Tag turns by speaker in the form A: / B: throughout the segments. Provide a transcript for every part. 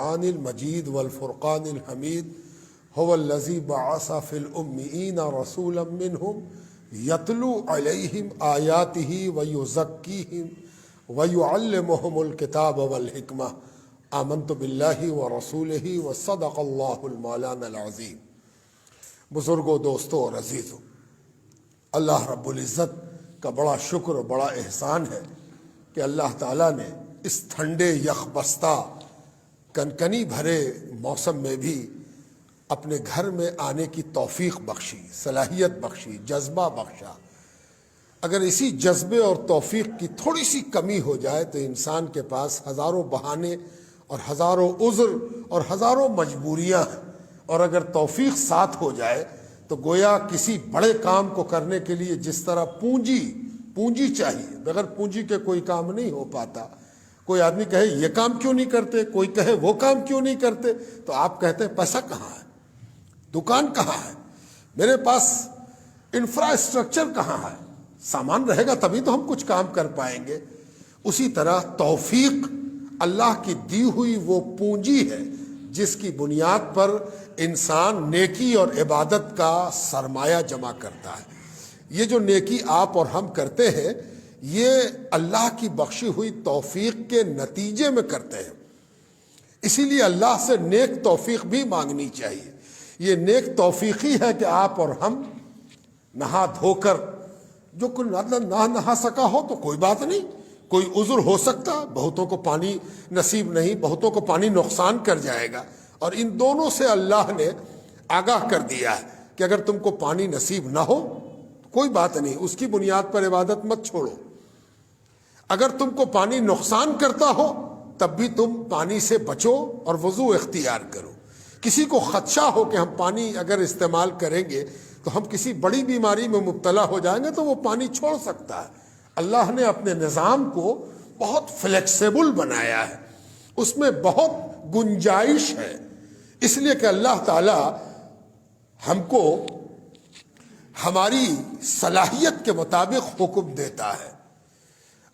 A: القرآن المجید والفرقان الحمید هو الذی بعث فی الأمیین رسولا منہم یتلو علیہم آیاتہ ویزکیہم ویعلمہم الکتاب والحکمہ آمنت باللہ ورسولہ وصدق اللہ المولانا العظیم۔ بزرگوں، دوستوں اور عزیزوں، اللہ رب العزت کا بڑا شکر اور بڑا احسان ہے کہ اللہ تعالیٰ نے اس ٹھنڈے یخبستہ کنکنی بھرے موسم میں بھی اپنے گھر میں آنے کی توفیق بخشی، صلاحیت بخشی، جذبہ بخشا۔ اگر اسی جذبے اور توفیق کی تھوڑی سی کمی ہو جائے تو انسان کے پاس ہزاروں بہانے اور ہزاروں عذر اور ہزاروں مجبوریاں ہیں، اور اگر توفیق ساتھ ہو جائے تو گویا کسی بڑے کام کو کرنے کے لیے جس طرح پونجی چاہیے، بغیر پونجی کے کوئی کام نہیں ہو پاتا۔ کوئی آدمی کہے یہ کام کیوں نہیں کرتے، کوئی کہے وہ کام کیوں نہیں کرتے، تو آپ کہتے ہیں پیسہ کہاں ہے، دکان کہاں ہے، میرے پاس انفراسٹرکچر کہاں ہے، سامان رہے گا تبھی تو ہم کچھ کام کر پائیں گے۔ اسی طرح توفیق اللہ کی دی ہوئی وہ پونجی ہے جس کی بنیاد پر انسان نیکی اور عبادت کا سرمایہ جمع کرتا ہے۔ یہ جو نیکی آپ اور ہم کرتے ہیں یہ اللہ کی بخشی ہوئی توفیق کے نتیجے میں کرتے ہیں، اسی لیے اللہ سے نیک توفیق بھی مانگنی چاہیے۔ یہ نیک توفیق ہی ہے کہ آپ اور ہم نہا دھو کر، جو کوئی نہ نہا سکا ہو تو کوئی بات نہیں، کوئی عذر ہو سکتا، بہتوں کو پانی نصیب نہیں، بہتوں کو پانی نقصان کر جائے گا، اور ان دونوں سے اللہ نے آگاہ کر دیا ہے کہ اگر تم کو پانی نصیب نہ ہو کوئی بات نہیں، اس کی بنیاد پر عبادت مت چھوڑو۔ اگر تم کو پانی نقصان کرتا ہو تب بھی تم پانی سے بچو اور وضو اختیار کرو۔ کسی کو خدشہ ہو کہ ہم پانی اگر استعمال کریں گے تو ہم کسی بڑی بیماری میں مبتلا ہو جائیں گے تو وہ پانی چھوڑ سکتا ہے۔ اللہ نے اپنے نظام کو بہت فلیکسیبل بنایا ہے، اس میں بہت گنجائش ہے، اس لیے کہ اللہ تعالی ہم کو ہماری صلاحیت کے مطابق حکم دیتا ہے۔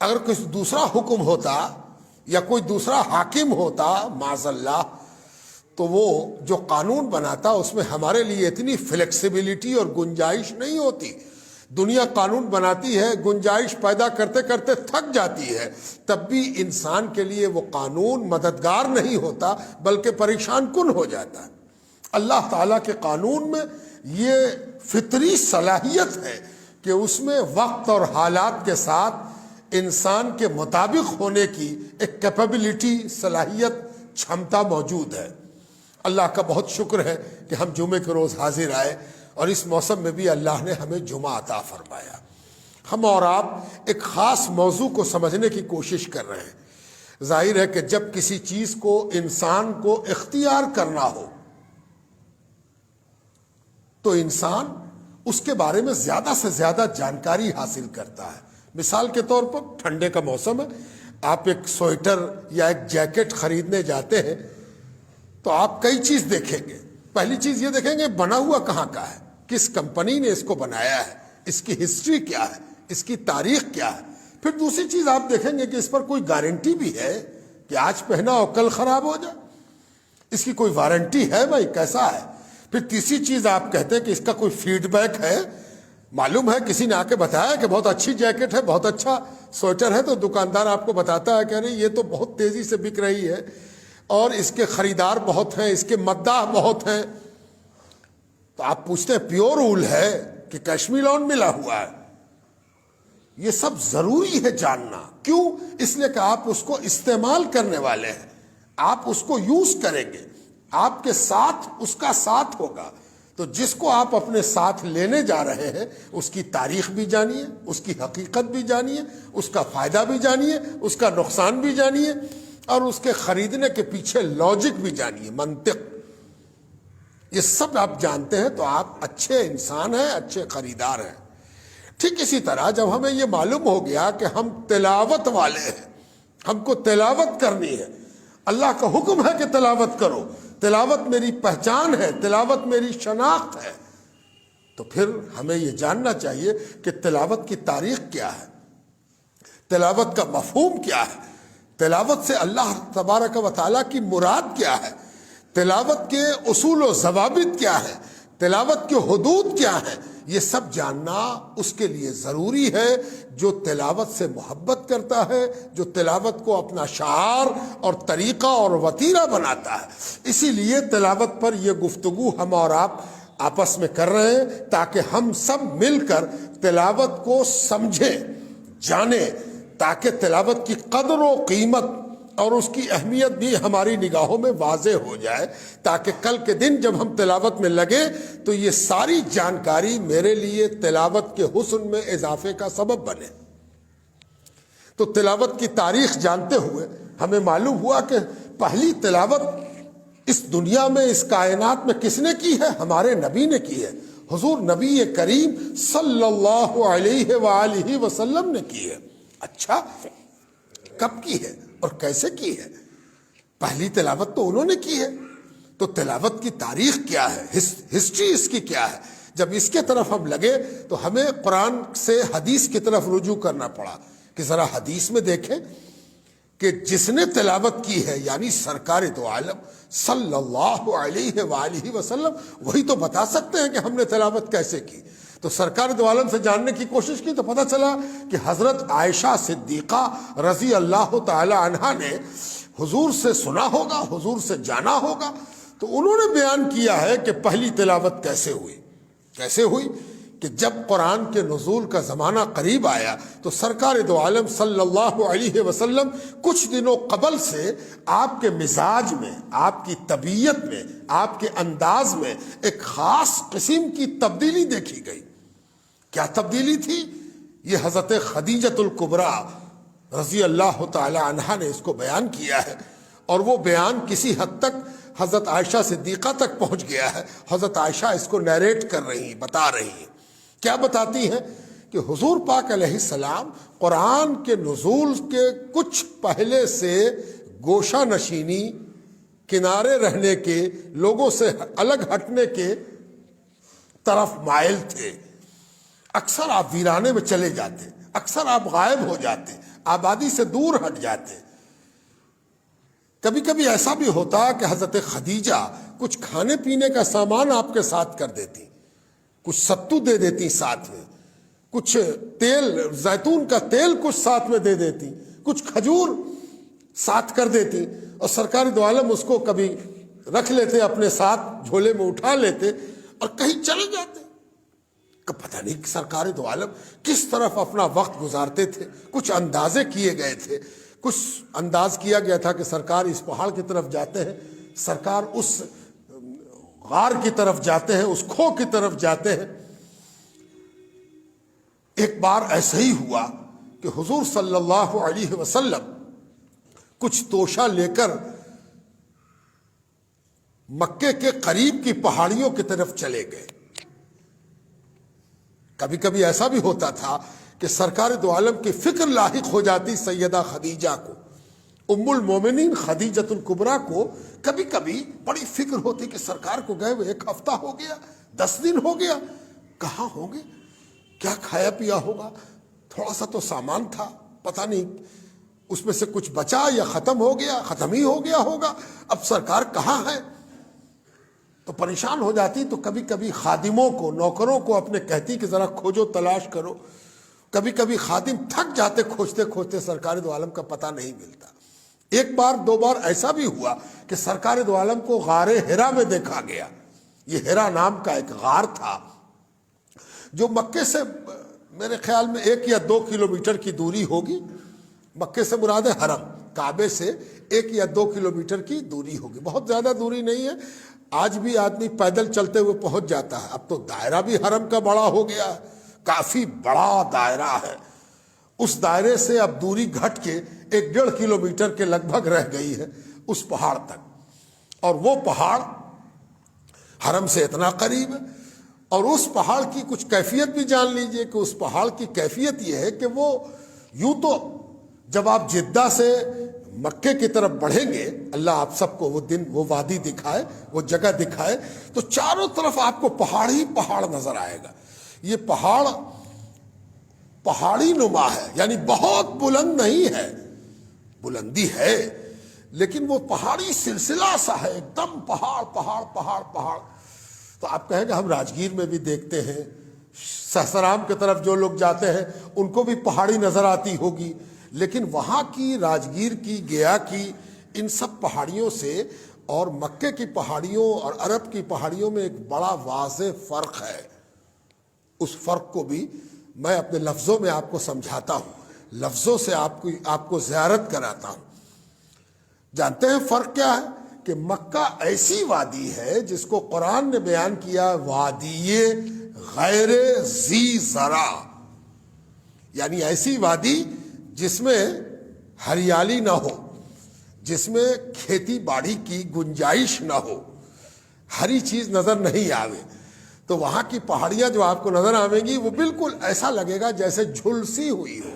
A: اگر کوئی دوسرا حکم ہوتا یا کوئی دوسرا حاکم ہوتا معاذ اللہ تو وہ جو قانون بناتا اس میں ہمارے لیے اتنی فلیکسیبلٹی اور گنجائش نہیں ہوتی۔ دنیا قانون بناتی ہے، گنجائش پیدا کرتے کرتے تھک جاتی ہے، تب بھی انسان کے لیے وہ قانون مددگار نہیں ہوتا بلکہ پریشان کن ہو جاتا ہے۔ اللہ تعالیٰ کے قانون میں یہ فطری صلاحیت ہے کہ اس میں وقت اور حالات کے ساتھ انسان کے مطابق ہونے کی ایک کیپیبلٹی، صلاحیت، چھمتا موجود ہے۔ اللہ کا بہت شکر ہے کہ ہم جمعے کے روز حاضر آئے، اور اس موسم میں بھی اللہ نے ہمیں جمعہ عطا فرمایا۔ ہم اور آپ ایک خاص موضوع کو سمجھنے کی کوشش کر رہے ہیں۔ ظاہر ہے کہ جب کسی چیز کو انسان کو اختیار کرنا ہو تو انسان اس کے بارے میں زیادہ سے زیادہ جانکاری حاصل کرتا ہے۔ مثال کے طور پر ٹھنڈے کا موسم ہے، آپ ایک سویٹر یا ایک جیکٹ خریدنے جاتے ہیں تو آپ کئی چیز دیکھیں گے۔ پہلی چیز یہ دیکھیں گے بنا ہوا کہاں کا ہے، کس کمپنی نے اس کو بنایا ہے، اس کی ہسٹری کیا ہے، اس کی تاریخ کیا ہے۔ پھر دوسری چیز آپ دیکھیں گے کہ اس پر کوئی گارنٹی بھی ہے کہ آج پہنا اور کل خراب ہو جائے، اس کی کوئی وارنٹی ہے بھائی کیسا ہے۔ پھر تیسری چیز آپ کہتے ہیں کہ اس کا کوئی فیڈ بیک ہے، معلوم ہے کسی نے آ کے بتایا کہ بہت اچھی جیکٹ ہے، بہت اچھا سویٹر ہے، تو دکاندار آپ کو بتاتا ہے کہ نہیں یہ تو بہت تیزی سے بک رہی ہے اور اس کے خریدار بہت ہیں، اس کے مداح بہت ہیں۔ تو آپ پوچھتے ہیں پیور اول ہے کہ کشمیر لون ملا ہوا ہے؟ یہ سب ضروری ہے جاننا۔ کیوں؟ اس لیے کہ آپ اس کو استعمال کرنے والے ہیں، آپ اس کو یوز کریں گے، آپ کے ساتھ اس کا ساتھ ہوگا۔ تو جس کو آپ اپنے ساتھ لینے جا رہے ہیں اس کی تاریخ بھی جانیے، اس کی حقیقت بھی جانیے، اس کا فائدہ بھی جانیے، اس کا نقصان بھی جانیے، اور اس کے خریدنے کے پیچھے لاجک بھی جانیے، منطق۔ یہ سب آپ جانتے ہیں تو آپ اچھے انسان ہیں، اچھے خریدار ہیں۔ ٹھیک اسی طرح جب ہمیں یہ معلوم ہو گیا کہ ہم تلاوت والے ہیں، ہم کو تلاوت کرنی ہے، اللہ کا حکم ہے کہ تلاوت کرو، تلاوت میری پہچان ہے، تلاوت میری شناخت ہے، تو پھر ہمیں یہ جاننا چاہیے کہ تلاوت کی تاریخ کیا ہے، تلاوت کا مفہوم کیا ہے، تلاوت سے اللہ تبارک و تعالیٰ کی مراد کیا ہے، تلاوت کے اصول و ضوابط کیا ہے، تلاوت کے حدود کیا ہے، یہ سب جاننا اس کے لیے ضروری ہے جو تلاوت سے محبت کرتا ہے، جو تلاوت کو اپنا شعار اور طریقہ اور وتیرہ بناتا ہے۔ اسی لیے تلاوت پر یہ گفتگو ہم اور آپ آپس میں کر رہے ہیں تاکہ ہم سب مل کر تلاوت کو سمجھیں، جانیں، تاکہ تلاوت کی قدر و قیمت اور اس کی اہمیت بھی ہماری نگاہوں میں واضح ہو جائے، تاکہ کل کے دن جب ہم تلاوت میں لگے تو یہ ساری جانکاری میرے لیے تلاوت کے حسن میں اضافے کا سبب بنے۔ تو تلاوت کی تاریخ جانتے ہوئے ہمیں معلوم ہوا کہ پہلی تلاوت اس دنیا میں، اس کائنات میں کس نے کی ہے؟ ہمارے نبی نے کی ہے، حضور نبی کریم صلی اللہ علیہ وآلہ وسلم نے کی ہے۔ اچھا، کب کی ہے اور کیسے کی ہے؟ پہلی تلاوت تو انہوں نے کی ہے، تو تلاوت کی تاریخ کیا ہے، ہسٹری اس کی کیا ہے؟ جب اس کے طرف ہم لگے تو ہمیں قرآن سے حدیث کی طرف رجوع کرنا پڑا کہ ذرا حدیث میں دیکھیں کہ جس نے تلاوت کی ہے یعنی سرکار دو عالم صلی اللہ علیہ وآلہ وسلم، وہی تو بتا سکتے ہیں کہ ہم نے تلاوت کیسے کی۔ تو سرکار دو عالم سے جاننے کی کوشش کی تو پتہ چلا کہ حضرت عائشہ صدیقہ رضی اللہ تعالی عنہا نے حضور سے سنا ہوگا، حضور سے جانا ہوگا، تو انہوں نے بیان کیا ہے کہ پہلی تلاوت کیسے ہوئی۔ کیسے ہوئی کہ جب قرآن کے نزول کا زمانہ قریب آیا تو سرکار دو عالم صلی اللہ علیہ وسلم کچھ دنوں قبل سے آپ کے مزاج میں، آپ کی طبیعت میں، آپ کے انداز میں ایک خاص قسم کی تبدیلی دیکھی گئی۔ کیا تبدیلی تھی؟ یہ حضرت خدیجۃ الکبریٰ رضی اللہ تعالی عنہا نے اس کو بیان کیا ہے، اور وہ بیان کسی حد تک حضرت عائشہ صدیقہ تک پہنچ گیا ہے۔ حضرت عائشہ اس کو نیریٹ کر رہی ہیں، بتا رہی ہیں۔ کیا بتاتی ہیں؟ کہ حضور پاک علیہ السلام قرآن کے نزول کے کچھ پہلے سے گوشہ نشینی، کنارے رہنے کے، لوگوں سے الگ ہٹنے کے طرف مائل تھے۔ اکثر آپ ویرانے میں چلے جاتے، اکثر آپ غائب ہو جاتے، آبادی سے دور ہٹ جاتے۔ کبھی کبھی ایسا بھی ہوتا کہ حضرت خدیجہ کچھ کھانے پینے کا سامان آپ کے ساتھ کر دیتی، کچھ ستو دے دیتی ساتھ میں، کچھ تیل، زیتون کا تیل کچھ ساتھ میں دے دیتی، کچھ کھجور ساتھ کر دیتی، اور سرکار دو عالم اس کو کبھی رکھ لیتے اپنے ساتھ، جھولے میں اٹھا لیتے اور کہیں چلے جاتے۔ پتہ نہیں کہ سرکار دو عالم کس طرف اپنا وقت گزارتے تھے۔ کچھ اندازے کیے گئے تھے، کچھ انداز کیا گیا تھا کہ سرکار اس پہاڑ کی طرف جاتے ہیں، سرکار اس غار کی طرف جاتے ہیں، اس کھو کی طرف جاتے ہیں۔ ایک بار ایسا ہی ہوا کہ حضور صلی اللہ علیہ وسلم کچھ توشہ لے کر مکے کے قریب کی پہاڑیوں کی طرف چلے گئے۔ کبھی کبھی ایسا بھی ہوتا تھا کہ سرکار دو عالم کی فکر لاحق ہو جاتی سیدہ خدیجہ کو، ام المومنین خدیجۃ الکبریٰ کو کبھی کبھی بڑی فکر ہوتی کہ سرکار کو گئے ہوئے 1 ہفتہ ہو گیا، 10 دن ہو گیا، کہاں ہوں گے، کیا کھایا پیا ہوگا، تھوڑا سا تو سامان تھا، پتہ نہیں اس میں سے کچھ بچا یا ختم ہو گیا، ختم ہی ہو گیا ہوگا، اب سرکار کہاں ہے؟ تو پریشان ہو جاتی۔ تو کبھی کبھی خادموں کو، نوکروں کو اپنے کہتی کہ ذرا کھوجو، تلاش کرو۔ کبھی کبھی خادم تھک جاتے کھوجتے کھوجتے، سرکار دو عالم کا پتہ نہیں ملتا۔ ایک بار 2 بار ایسا بھی ہوا کہ سرکار دو عالم کو غار ہرا میں دیکھا گیا۔ یہ ہرا نام کا ایک غار تھا جو مکے سے میرے خیال میں 1 یا 2 کلومیٹر کی دوری ہوگی۔ مکے سے مراد ہے حرم، کعبے سے 1 یا 2 کلومیٹر کی دوری ہوگی، بہت زیادہ دوری نہیں ہے۔ آج بھی آدمی پیدل چلتے ہوئے پہنچ جاتا ہے۔ اب تو دائرہ بھی حرم کا بڑا ہو گیا ہے، کافی بڑا دائرہ ہے۔ اس دائرے سے اب دوری گھٹ کے 1.5 کلومیٹر کے لگ بھگ رہ گئی ہے اس پہاڑ تک، اور وہ پہاڑ حرم سے اتنا قریب ہے۔ اور اس پہاڑ کی کچھ کیفیت بھی جان لیجئے کہ اس پہاڑ کی کیفیت یہ ہے کہ وہ یوں تو جب آپ جدہ سے مکے کی طرف بڑھیں گے، اللہ آپ سب کو وہ دن، وہ وادی دکھائے، وہ جگہ دکھائے، تو چاروں طرف آپ کو پہاڑ ہی پہاڑ نظر آئے گا۔ یہ پہاڑ پہاڑی نما ہے، یعنی بہت بلند نہیں ہے، بلندی ہے لیکن وہ پہاڑی سلسلہ سا ہے، ایک دم پہاڑ پہاڑ پہاڑ پہاڑ. تو آپ کہیں گے ہم راجگیر میں بھی دیکھتے ہیں، سہسرام کی طرف جو لوگ جاتے ہیں ان کو بھی پہاڑی نظر آتی ہوگی، لیکن وہاں کی راجگیر کی، گیا کی، ان سب پہاڑیوں سے اور مکے کی پہاڑیوں اور عرب کی پہاڑیوں میں ایک بڑا واضح فرق ہے. اس فرق کو بھی میں اپنے لفظوں میں آپ کو سمجھاتا ہوں، لفظوں سے آپ کو زیارت کراتا ہوں. جانتے ہیں فرق کیا ہے؟ کہ مکہ ایسی وادی ہے جس کو قرآن نے بیان کیا وادی غیر ذی زرع، یعنی ایسی وادی جس میں ہریالی نہ ہو، جس میں کھیتی باڑی کی گنجائش نہ ہو، ہری چیز نظر نہیں آوے. تو وہاں کی پہاڑیاں جو آپ کو نظر آئیں گی وہ بالکل ایسا لگے گا جیسے جھلسی ہوئی ہو.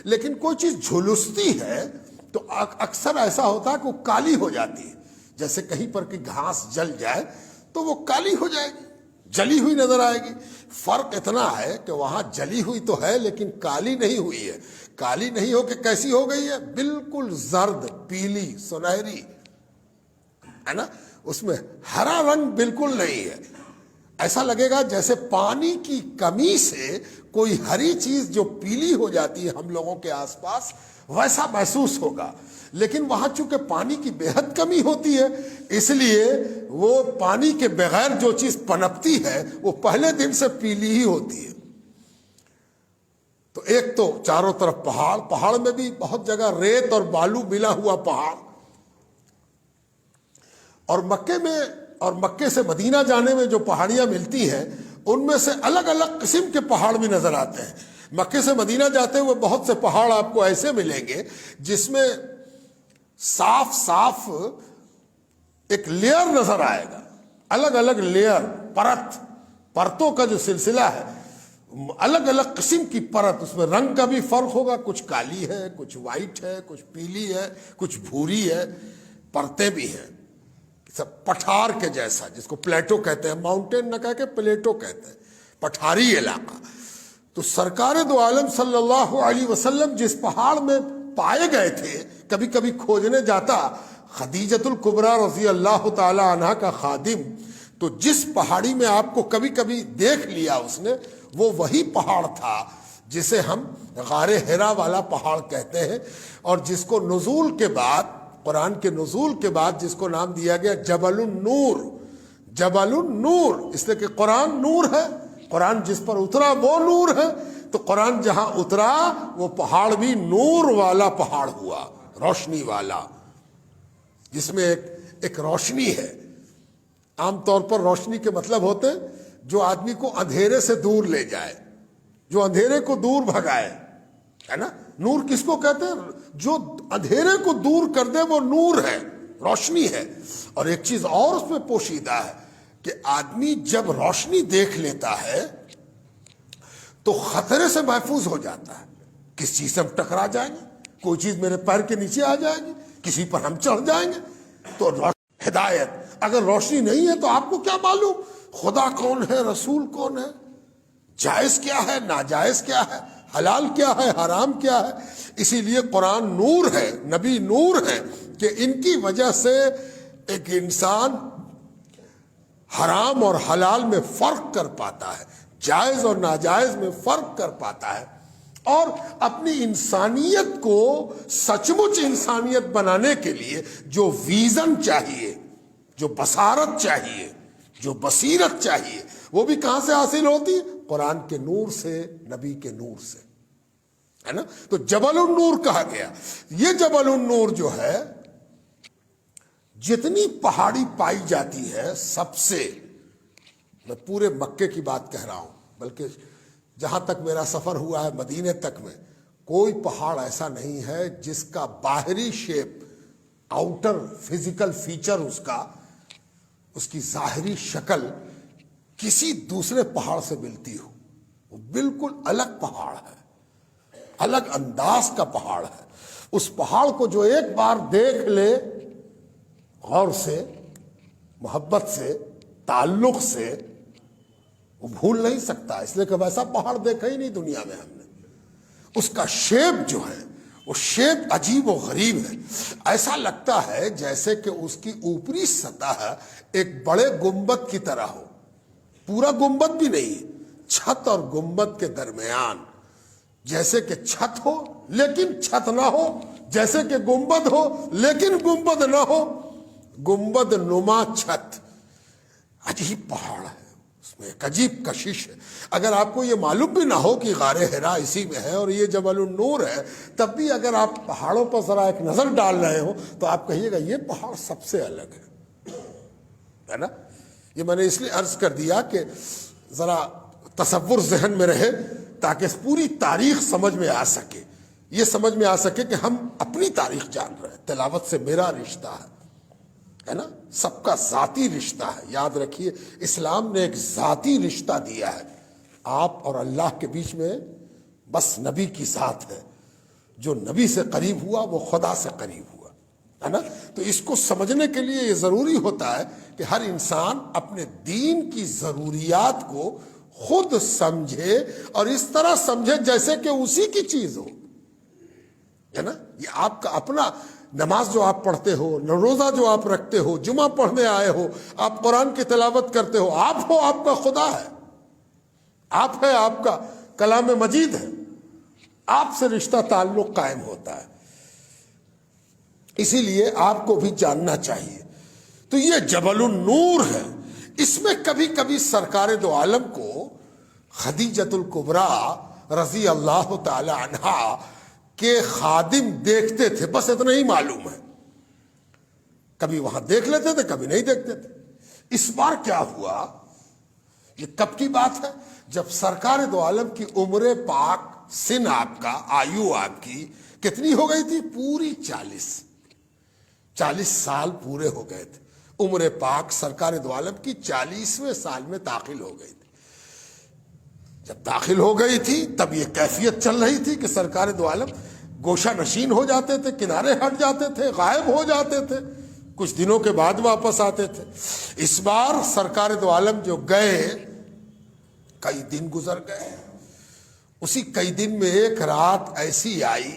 A: لیکن کوئی چیز جھلستی ہے تو اکثر ایسا ہوتا ہے کہ وہ کالی ہو جاتی ہے. جیسے کہیں پر کی گھاس جل جائے تو وہ کالی ہو جائے گی، جلی ہوئی نظر آئے گی. فرق اتنا ہے کہ وہاں جلی ہوئی تو ہے لیکن کالی نہیں ہوئی ہے. کالی نہیں ہو کہ کیسی ہو گئی ہے؟ بالکل زرد، پیلی، سنہری ہے نا، اس میں ہرا رنگ بالکل نہیں ہے. ایسا لگے گا جیسے پانی کی کمی سے کوئی ہری چیز جو پیلی ہو جاتی ہے ہم لوگوں کے آس پاس، ویسا محسوس ہوگا. لیکن وہاں چونکہ پانی کی بے حد کمی ہوتی ہے اس لیے وہ پانی کے بغیر جو چیز پنپتی ہے وہ پہلے دن سے پیلی ہی ہوتی ہے. تو ایک تو چاروں طرف پہاڑ، پہاڑ میں بھی بہت جگہ ریت اور بالو ملا ہوا پہاڑ. اور مکے میں اور مکے سے مدینہ جانے میں جو پہاڑیاں ملتی ہیں ان میں سے الگ الگ قسم کے پہاڑ بھی نظر آتے ہیں. مکے سے مدینہ جاتے ہوئے بہت سے پہاڑ آپ کو ایسے ملیں گے جس میں صاف صاف ایک لیئر نظر آئے گا، الگ الگ لیئر، پرتوں کا جو سلسلہ ہے، الگ الگ قسم کی پرت. اس میں رنگ کا بھی فرق ہوگا، کچھ کالی ہے، کچھ وائٹ ہے، کچھ پیلی ہے، کچھ بھوری ہے. پرتیں بھی ہیں سب پٹھار کے جیسا، جس کو پلیٹو کہتے ہیں، ماؤنٹین نہ کہہ کے پلیٹو کہتے ہیں، پٹھاری علاقہ. تو سرکار دو عالم صلی اللہ علیہ وسلم جس پہاڑ میں پائے گئے تھے، کبھی کبھی کھوجنے جاتا خدیجۃ الکبریٰ رضی اللہ تعالی عنہا کا خادم، تو جس پہاڑی میں آپ کو کبھی کبھی دیکھ لیا اس نے، وہ وہی پہاڑ تھا جسے ہم غار حرا والا پہاڑ کہتے ہیں، اور جس کو نزول کے بعد، قرآن کے نزول کے بعد جس کو نام دیا گیا جبل النور. جبل النور اس لیے کہ قرآن نور ہے، قرآن جس پر اترا وہ نور ہے. تو قرآن جہاں اترا وہ پہاڑ بھی نور والا پہاڑ ہوا، روشنی والا، جس میں ایک روشنی ہے. عام طور پر روشنی کے مطلب ہوتے ہیں جو آدمی کو اندھیرے سے دور لے جائے، جو اندھیرے کو دور بھگائے، ہے نا. نور کس کو کہتے ہیں؟ جو اندھیرے کو دور کر دے وہ نور ہے، روشنی ہے. اور ایک چیز اور اس میں پوشیدہ ہے کہ آدمی جب روشنی دیکھ لیتا ہے تو خطرے سے محفوظ ہو جاتا ہے. کس چیز سے ہم ٹکرا جائیں گے، کوئی چیز میرے پیر کے نیچے آ جائے گی، کسی پر ہم چڑھ جائیں گے. تو ہدایت، اگر روشنی نہیں ہے تو آپ کو کیا معلوم خدا کون ہے، رسول کون ہے، جائز کیا ہے، ناجائز کیا ہے، حلال کیا ہے، حرام کیا ہے. اسی لیے قرآن نور ہے، نبی نور ہے کہ ان کی وجہ سے ایک انسان حرام اور حلال میں فرق کر پاتا ہے، جائز اور ناجائز میں فرق کر پاتا ہے، اور اپنی انسانیت کو سچ مچ انسانیت بنانے کے لیے جو ویژن چاہیے، جو بصارت چاہیے، جو بصیرت چاہیے، وہ بھی کہاں سے حاصل ہوتی ہے؟ قرآن کے نور سے، نبی کے نور سے، ہے نا. تو جبل النور کہا گیا. یہ جبل النور جو ہے، جتنی پہاڑی پائی جاتی ہے سب سے، میں پورے مکے کی بات کہہ رہا ہوں، بلکہ جہاں تک میرا سفر ہوا ہے مدینے تک میں، کوئی پہاڑ ایسا نہیں ہے جس کا باہری شیپ، آؤٹر فزیکل فیچر، اس کی ظاہری شکل کسی دوسرے پہاڑ سے ملتی ہو. وہ بالکل الگ پہاڑ ہے، الگ انداز کا پہاڑ ہے. اس پہاڑ کو جو ایک بار دیکھ لے غور سے، محبت سے، تعلق سے، وہ بھول نہیں سکتا، اس لیے کہ ویسا پہاڑ دیکھا ہی نہیں دنیا میں ہم نے. اس کا شیپ جو ہے وہ شیپ عجیب و غریب ہے، ایسا لگتا ہے جیسے کہ اس کی اوپری سطح ایک بڑے گنبد کی طرح ہو، پورا گنبد بھی نہیں، چھت اور گنبد کے درمیان، جیسے کہ چھت ہو لیکن چھت نہ ہو، جیسے کہ گنبد ہو لیکن گنبد نہ ہو، گنبد نما چھت، عجیب پہاڑ ہے، اس میں ایک عجیب کشش ہے۔ اگر آپ کو یہ معلوم بھی نہ ہو کہ غار حرا اسی میں ہے اور یہ جبل النور ہے، تب بھی اگر آپ پہاڑوں پر ذرا ایک نظر ڈال رہے ہو تو آپ کہیے گا یہ پہاڑ سب سے الگ ہے نا۔ یہ میں نے اس لیے عرض کر دیا کہ ذرا تصور ذہن میں رہے تاکہ اس پوری تاریخ سمجھ میں آ سکے، یہ سمجھ میں آ سکے کہ ہم اپنی تاریخ جان رہے ہیں۔ تلاوت سے میرا رشتہ ہے نا، سب کا ذاتی رشتہ ہے۔ یاد رکھیے اسلام نے ایک ذاتی رشتہ دیا ہے، آپ اور اللہ کے بیچ میں بس نبی کی ذات ہے، جو نبی سے قریب ہوا وہ خدا سے قریب ہوا ہے نا۔ تو اس کو سمجھنے کے لیے یہ ضروری ہوتا ہے کہ ہر انسان اپنے دین کی ضروریات کو خود سمجھے اور اس طرح سمجھے جیسے کہ اسی کی چیز ہو، ہے نا۔ یہ آپ کا اپنا نماز جو آپ پڑھتے ہو، روزہ جو آپ رکھتے ہو، جمعہ پڑھنے آئے ہو، آپ قرآن کی تلاوت کرتے ہو، آپ ہو، آپ کا خدا ہے، آپ ہے، آپ کا کلام مجید ہے، آپ سے رشتہ تعلق قائم ہوتا ہے۔ اسی لیے آپ کو بھی جاننا چاہیے۔ تو یہ جبل النور ہے، اس میں کبھی کبھی سرکار دو عالم کو خدیجۃ الکبریٰ رضی اللہ تعالی عنہا کے خادم دیکھتے تھے، بس اتنا ہی معلوم ہے، کبھی وہاں دیکھ لیتے تھے کبھی نہیں دیکھتے تھے۔ اس بار کیا ہوا، یہ کب کی بات ہے، جب سرکار دو عالم کی عمر پاک، سن آپ کا، آیو آپ کی کتنی ہو گئی تھی، پوری 40 سال پورے ہو گئے تھے۔ عمر پاک سرکار دو عالم کی 40ویں سال میں داخل ہو گئی تھی۔ جب داخل ہو گئی تھی تب یہ کیفیت چل رہی تھی کہ سرکار دو عالم گوشہ نشین ہو جاتے تھے، کنارے ہٹ جاتے تھے، غائب ہو جاتے تھے، کچھ دنوں کے بعد واپس آتے تھے۔ اس بار سرکار دو عالم جو گئے، کئی دن گزر گئے، اسی کئی دن میں ایک رات ایسی آئی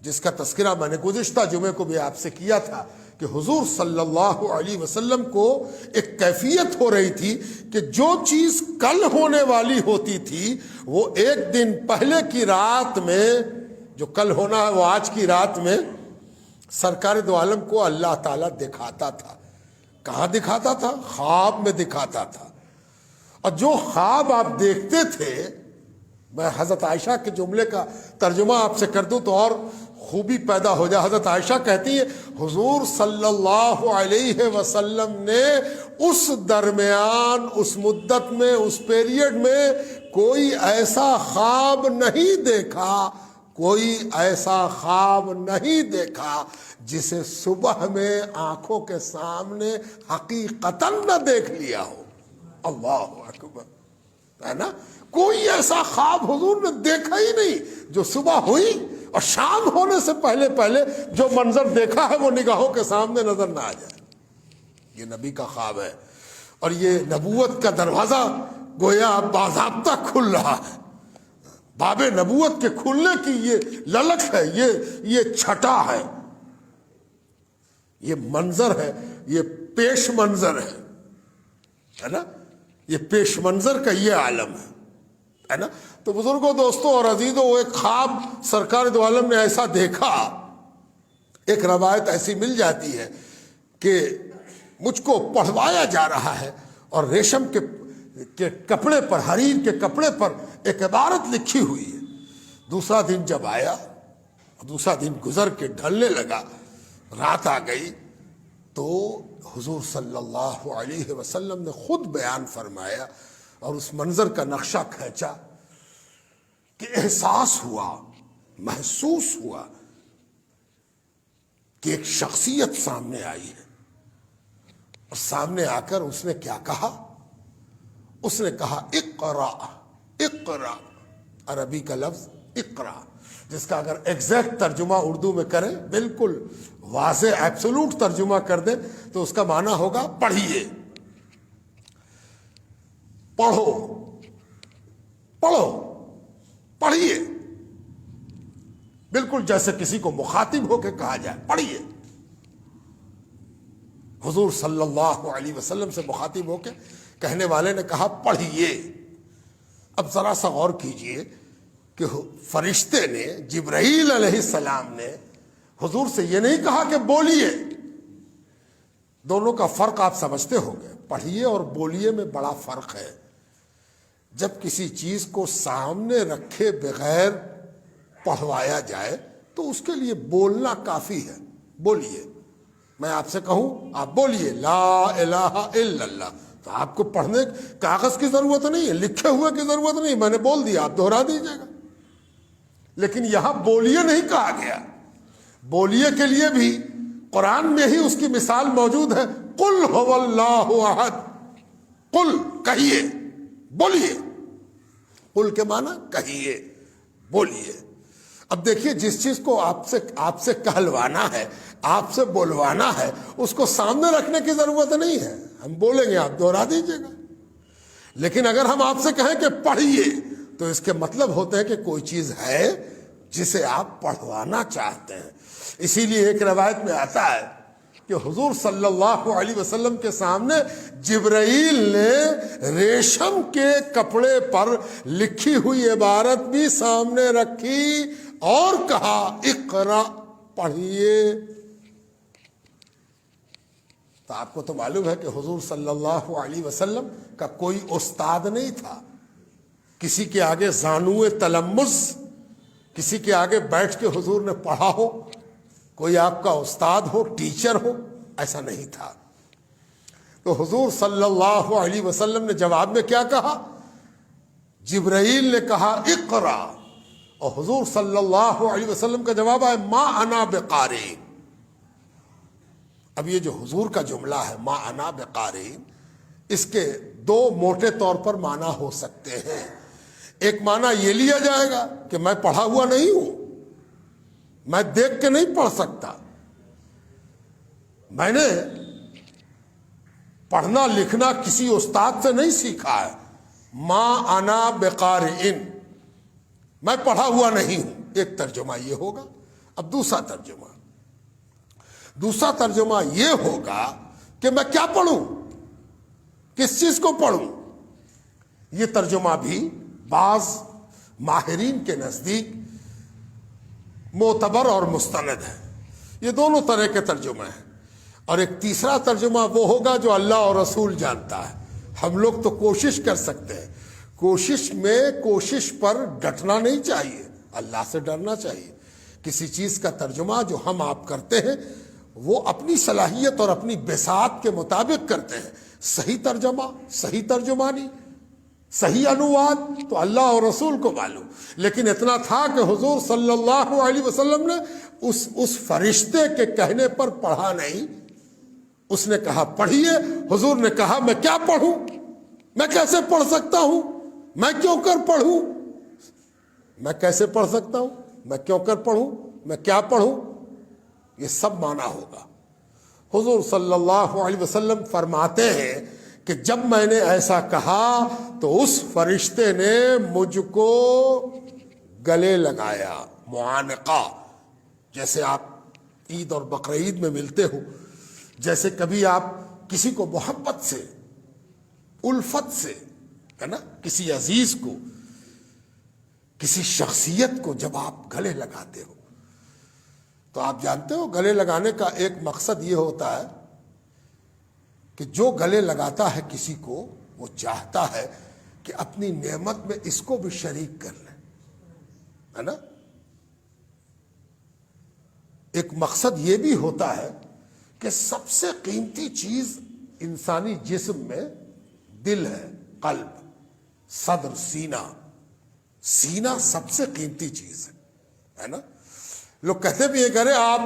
A: جس کا تذکرہ میں نے گزشتہ جمعے کو بھی آپ سے کیا تھا کہ حضور صلی اللہ علیہ وسلم کو ایک کیفیت ہو رہی تھی کہ جو چیز کل ہونے والی ہوتی تھی وہ ایک دن پہلے کی رات میں، جو کل ہونا ہے وہ آج کی رات میں سرکار دو عالم کو اللہ تعالیٰ دکھاتا تھا۔ کہاں دکھاتا تھا؟ خواب میں دکھاتا تھا۔ اور جو خواب آپ دیکھتے تھے، میں حضرت عائشہ کے جملے کا ترجمہ آپ سے کر دوں تو اور خوبی پیدا ہو جائے۔ حضرت عائشہ کہتی ہے حضور صلی اللہ علیہ وسلم نے اس درمیان، اس مدت میں، اس پیریڈ میں کوئی ایسا خواب نہیں دیکھا، کوئی ایسا خواب نہیں دیکھا جسے صبح میں آنکھوں کے سامنے حقیقتاً نہ دیکھ لیا ہو۔ اللہ اکبر، ہے نا۔ کوئی ایسا خواب حضور نے دیکھا ہی نہیں جو صبح ہوئی اور شام ہونے سے پہلے پہلے جو منظر دیکھا ہے وہ نگاہوں کے سامنے نظر نہ آ جائے۔ یہ نبی کا خواب ہے، اور یہ نبوت کا دروازہ گویا باضابطہ کھل رہا ہے۔ باب نبوت کے کھلنے کی یہ للک ہے، یہ چھٹا ہے، یہ منظر ہے، یہ پیش منظر ہے نا، یہ پیش منظر کا یہ عالم ہے نا۔ تو بزرگوں، دوستوں اور عزیزوں، وہ ایک خواب سرکار دو عالم نے ایسا دیکھا، ایک روایت ایسی مل جاتی ہے کہ مجھ کو پڑھوایا جا رہا ہے اور ریشم کے کپڑے پر، حریر کے کپڑے پر ایک عبارت لکھی ہوئی ہے۔ دوسرا دن جب آیا، دوسرا دن گزر کے ڈھلنے لگا، رات آ گئی، تو حضور صلی اللہ علیہ وسلم نے خود بیان فرمایا اور اس منظر کا نقشہ کھینچا کہ احساس ہوا، محسوس ہوا کہ ایک شخصیت سامنے آئی ہے، اور سامنے آ کر اس نے کیا کہا؟ اس نے کہا اقرا، اقرا، عربی کا لفظ اقرا، جس کا اگر ایگزیکٹ ترجمہ اردو میں کریں، بالکل واضح ایبسولوٹ ترجمہ کر دیں تو اس کا معنی ہوگا پڑھیے، پڑھو، پڑھو، پڑھیے۔ بالکل جیسے کسی کو مخاطب ہو کے کہا جائے پڑھیے. حضور صلی اللہ علیہ وسلم سے مخاطب ہو کے کہنے والے نے کہا پڑھیے. اب ذرا سا غور کیجئے کہ فرشتے نے، جبرائیل علیہ السلام نے حضور سے یہ نہیں کہا کہ بولیے. دونوں کا فرق آپ سمجھتے ہوں گے. پڑھیے اور بولیے میں بڑا فرق ہے. جب کسی چیز کو سامنے رکھے بغیر پڑھوایا جائے تو اس کے لیے بولنا کافی ہے. بولیے، میں آپ سے کہوں آپ بولیے لا الہ الا اللہ، تو آپ کو پڑھنے کاغذ کی ضرورت نہیں ہے، لکھے ہوئے کی ضرورت نہیں، میں نے بول دیا آپ دہرا دیجیے گا. لیکن یہاں بولیے نہیں کہا گیا. بولیے کے لیے بھی قرآن میں ہی اس کی مثال موجود ہے. قل هو اللہ احد. قل کہیے، بولیے. قل کے معنی کہیے، بولیے. اب دیکھیے جس چیز کو آپ سے کہلوانا ہے، آپ سے بولوانا ہے، اس کو سامنے رکھنے کی ضرورت نہیں ہے. ہم بولیں گے آپ دوہرا دیجیے گا. لیکن اگر ہم آپ سے کہیں کہ پڑھیے تو اس کے مطلب ہوتے ہیں کہ کوئی چیز ہے جسے آپ پڑھوانا چاہتے ہیں. اسی لیے ایک روایت میں آتا ہے کہ حضور صلی اللہ علیہ وسلم کے سامنے جبرائیل نے ریشم کے کپڑے پر لکھی ہوئی عبارت بھی سامنے رکھی اور کہا اقرا، پڑھیے. تو آپ کو تو معلوم ہے کہ حضور صلی اللہ علیہ وسلم کا کوئی استاد نہیں تھا. کسی کے آگے زانوئے تلمذ، کسی کے آگے بیٹھ کے حضور نے پڑھا ہو، کوئی آپ کا استاد ہو، ٹیچر ہو، ایسا نہیں تھا. تو حضور صلی اللہ علیہ وسلم نے جواب میں کیا کہا؟ جبرائیل نے کہا اقرا، اور حضور صلی اللہ علیہ وسلم کا جواب ہے ما انا بقارئ. اب یہ جو حضور کا جملہ ہے ما انا بقارئ، اس کے دو موٹے طور پر معنی ہو سکتے ہیں. ایک معنی یہ لیا جائے گا کہ میں پڑھا ہوا نہیں ہوں، میں دیکھ کے نہیں پڑھ سکتا، میں نے پڑھنا لکھنا کسی استاد سے نہیں سیکھا ہے. ما انا بقارئ، میں پڑھا ہوا نہیں ہوں. ایک ترجمہ یہ ہوگا. اب دوسرا ترجمہ یہ ہوگا کہ میں کیا پڑھوں، کس چیز کو پڑھوں. یہ ترجمہ بھی بعض ماہرین کے نزدیک معتبر اور مستند ہے. یہ دونوں طرح کے ترجمے ہیں. اور ایک تیسرا ترجمہ وہ ہوگا جو اللہ اور رسول جانتا ہے. ہم لوگ تو کوشش کر سکتے ہیں. کوشش پر ڈٹنا نہیں چاہیے، اللہ سے ڈرنا چاہیے. کسی چیز کا ترجمہ جو ہم آپ کرتے ہیں وہ اپنی صلاحیت اور اپنی بساط کے مطابق کرتے ہیں. صحیح ترجمہ، صحیح ترجمانی، صحیح انواد تو اللہ اور رسول کو معلوم. لیکن اتنا تھا کہ حضور صلی اللہ علیہ وسلم نے اس فرشتے کے کہنے پر پڑھا نہیں. اس نے کہا پڑھیے. حضور نے کہا میں کیا پڑھوں، میں کیسے پڑھ سکتا ہوں، میں کیوں کر پڑھوں، میں کیسے پڑھ سکتا ہوں، میں کیوں کر پڑھوں، میں کیا پڑھوں. یہ سب معنی ہوگا. حضور صلی اللہ علیہ وسلم فرماتے ہیں کہ جب میں نے ایسا کہا تو اس فرشتے نے مجھ کو گلے لگایا. معانقہ، جیسے آپ عید اور بقرعید میں ملتے ہو، جیسے کبھی آپ کسی کو محبت سے، الفت سے، ہے نا، کسی عزیز کو، کسی شخصیت کو جب آپ گلے لگاتے ہو تو آپ جانتے ہو گلے لگانے کا ایک مقصد یہ ہوتا ہے کہ جو گلے لگاتا ہے کسی کو وہ چاہتا ہے کہ اپنی نعمت میں اس کو بھی شریک کر لیں، ہے نا. ایک مقصد یہ بھی ہوتا ہے کہ سب سے قیمتی چیز انسانی جسم میں دل ہے، قلب، صدر، سینہ سب سے قیمتی چیز ہے نا. لوگ کہتے بھی ہیں کہ ارے آپ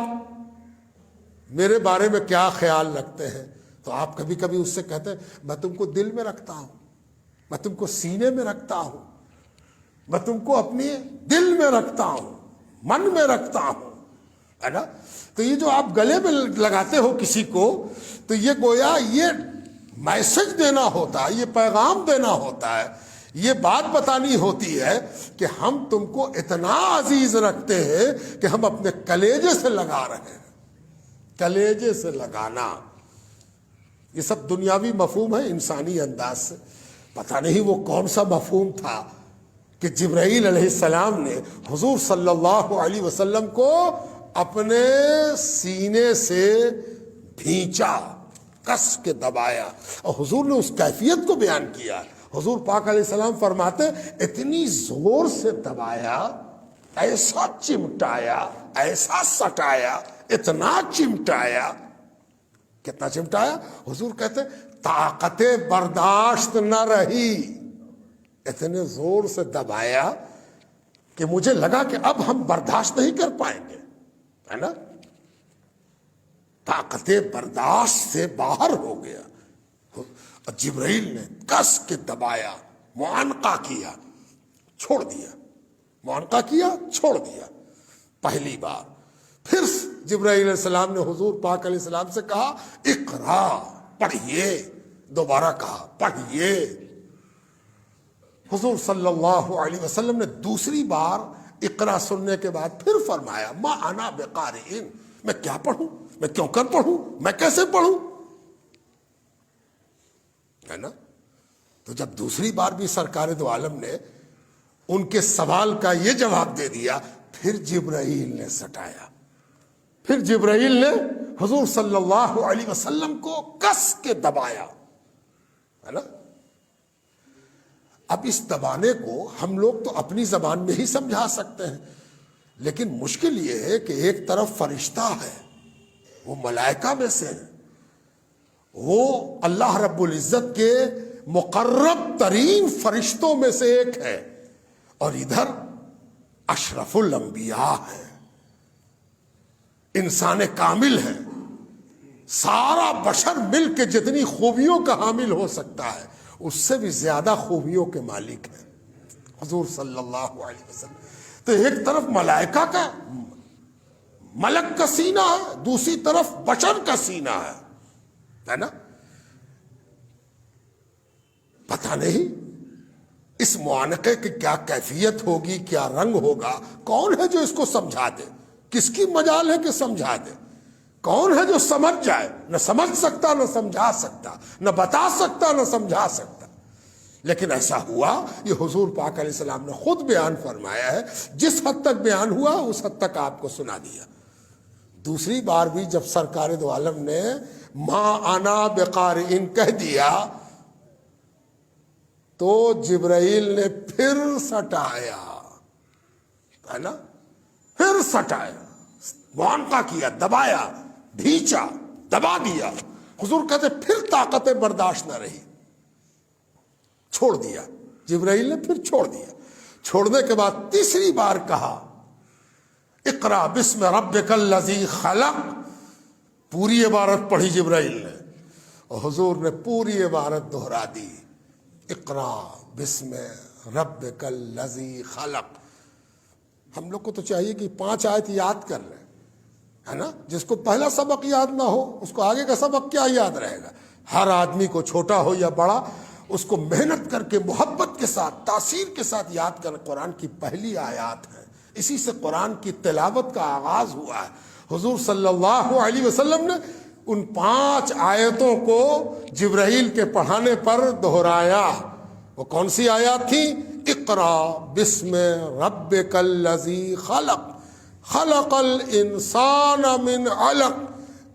A: میرے بارے میں کیا خیال رکھتے ہیں، تو آپ کبھی کبھی اس سے کہتے ہیں میں تم کو دل میں رکھتا ہوں، میں تم کو سینے میں رکھتا ہوں، میں تم کو اپنی دل میں رکھتا ہوں، من میں رکھتا ہوں، ہے نا. تو یہ جو آپ گلے میں لگاتے ہو کسی کو، تو یہ گویا یہ میسج دینا ہوتا ہے، یہ پیغام دینا ہوتا ہے یہ بات بتانی ہوتی ہے کہ ہم تم کو اتنا عزیز رکھتے ہیں کہ ہم اپنے کلیجے سے لگا رہے ہیں. کلیجے سے لگانا، یہ سب دنیاوی مفہوم ہے انسانی انداز سے. پتہ نہیں وہ کون سا مفہوم تھا کہ جبرائیل علیہ السلام نے حضور صلی اللہ علیہ وسلم کو اپنے سینے سے بھینچا، کس کے دبایا، اور حضور نے اس کیفیت کو بیان کیا. حضور پاک علیہ السلام فرماتے اتنی زور سے دبایا، ایسا چمٹایا، ایسا سٹایا، اتنا چمٹایا. کتنا چمٹایا؟ حضور کہتے طاقت برداشت نہ رہی، اتنے زور سے دبایا کہ مجھے لگا کہ اب ہم برداشت نہیں کر پائیں گے، ہے نا. طاقت برداشت سے باہر ہو گیا. اور جبرائیل نے کس کے دبایا، معانقہ کیا، چھوڑ دیا. معانقہ کیا، چھوڑ دیا پہلی بار. پھر جبرائیل علیہ السلام نے حضور پاک علیہ السلام سے کہا اقرا، پڑھیے. دوبارہ کہا پڑھیے. حضور صلی اللہ علیہ وسلم نے دوسری بار اقرا سننے کے بعد پھر فرمایا ما انا بقارئ، میں کیا پڑھوں، میں کیوں کر پڑھوں، میں کیسے پڑھوں، ہے نا. تو جب دوسری بار بھی سرکار دو عالم نے ان کے سوال کا یہ جواب دے دیا، پھر جبرائیل نے سٹایا. پھر جبرائیل نے حضور صلی اللہ علیہ وسلم کو کس کے دبایا، ہے نا. اب اس دبانے کو ہم لوگ تو اپنی زبان میں ہی سمجھا سکتے ہیں، لیکن مشکل یہ ہے کہ ایک طرف فرشتہ ہے، وہ ملائکہ میں سے ہے، وہ اللہ رب العزت کے مقرب ترین فرشتوں میں سے ایک ہے، اور ادھر اشرف الانبیاء ہے، انسان کامل ہے. سارا بشر مل کے جتنی خوبیوں کا حامل ہو سکتا ہے اس سے بھی زیادہ خوبیوں کے مالک ہیں حضور صلی اللہ علیہ وسلم. تو ایک طرف ملائکہ کا ملک کا سینہ ہے، دوسری طرف بشر کا سینہ ہے نا. پتہ نہیں اس معانقے کی کیا کیفیت ہوگی، کیا رنگ ہوگا. کون ہے جو اس کو سمجھا دے؟ کس کی مجال ہے کہ سمجھا دے؟ کون ہے جو سمجھ جائے؟ نہ سمجھ سکتا، نہ سمجھا سکتا، نہ بتا سکتا، نہ سمجھا سکتا. لیکن ایسا ہوا، یہ حضور پاک علیہ السلام نے خود بیان فرمایا ہے. جس حد تک بیان ہوا اس حد تک آپ کو سنا دیا. دوسری بار بھی جب سرکار دو عالم نے ما انا بقارئ کہہ دیا تو جبرائیل نے پھر سٹایا، ہے نا، پھر سٹایا، معانقہ کیا، دبایا، بھینچا، دبا دیا. حضور کہتے پھر طاقت برداشت نہ رہی، چھوڑ دیا. جبرائیل نے پھر چھوڑ دیا. چھوڑنے کے بعد تیسری بار کہا اقرا بسم ربک الذی خلق. پوری عبارت پڑھی جبرائیل نے اور حضور نے پوری عبارت دہرا دی، اقرا بسم ربک الذی خلق. ہم لوگ کو تو چاہیے کہ 5 آیت یاد کر لیں، ہے نا. جس کو پہلا سبق یاد نہ ہو اس کو آگے کا سبق کیا یاد رہے گا. ہر آدمی کو چھوٹا ہو یا بڑا اس کو محنت کر کے محبت کے ساتھ تاثیر کے ساتھ یاد کر. قرآن کی پہلی آیات ہیں، اسی سے قرآن کی تلاوت کا آغاز ہوا ہے. حضور صلی اللہ علیہ وسلم نے ان 5 آیتوں کو جبرائیل کے پڑھانے پر دہرایا. وہ کون سی آیات تھیں؟ اقرا بسم ربک الذی خلق، خلق الانسان من علق،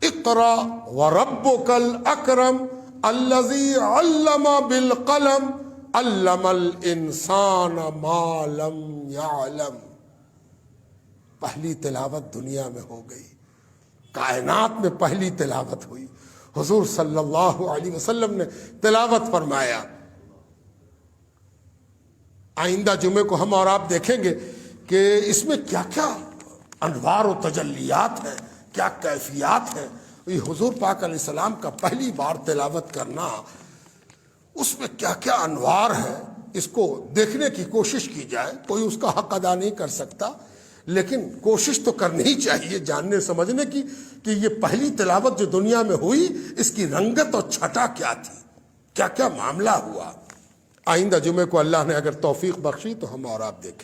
A: اقرا وربک الاکرم الذی علم بالقلم علم الانسان ما لم یعلم. پہلی تلاوت دنیا میں ہو گئی، کائنات میں پہلی تلاوت ہوئی. حضور صلی اللہ علیہ وسلم نے تلاوت فرمایا. آئندہ جمعے کو ہم اور آپ دیکھیں گے کہ اس میں کیا کیا انوار و تجلیات ہیں، کیا کیفیات ہیں. یہ حضور پاک علیہ السلام کا پہلی بار تلاوت کرنا، اس میں کیا کیا انوار ہیں، اس کو دیکھنے کی کوشش کی جائے. کوئی اس کا حق ادا نہیں کر سکتا، لیکن کوشش تو کرنی ہی چاہیے جاننے سمجھنے کی کہ یہ پہلی تلاوت جو دنیا میں ہوئی اس کی رنگت اور چھٹا کیا تھی، کیا کیا معاملہ ہوا. آئندہ جمعے کو اللہ نے اگر توفیق بخشی تو ہم اور آپ دیکھیں۔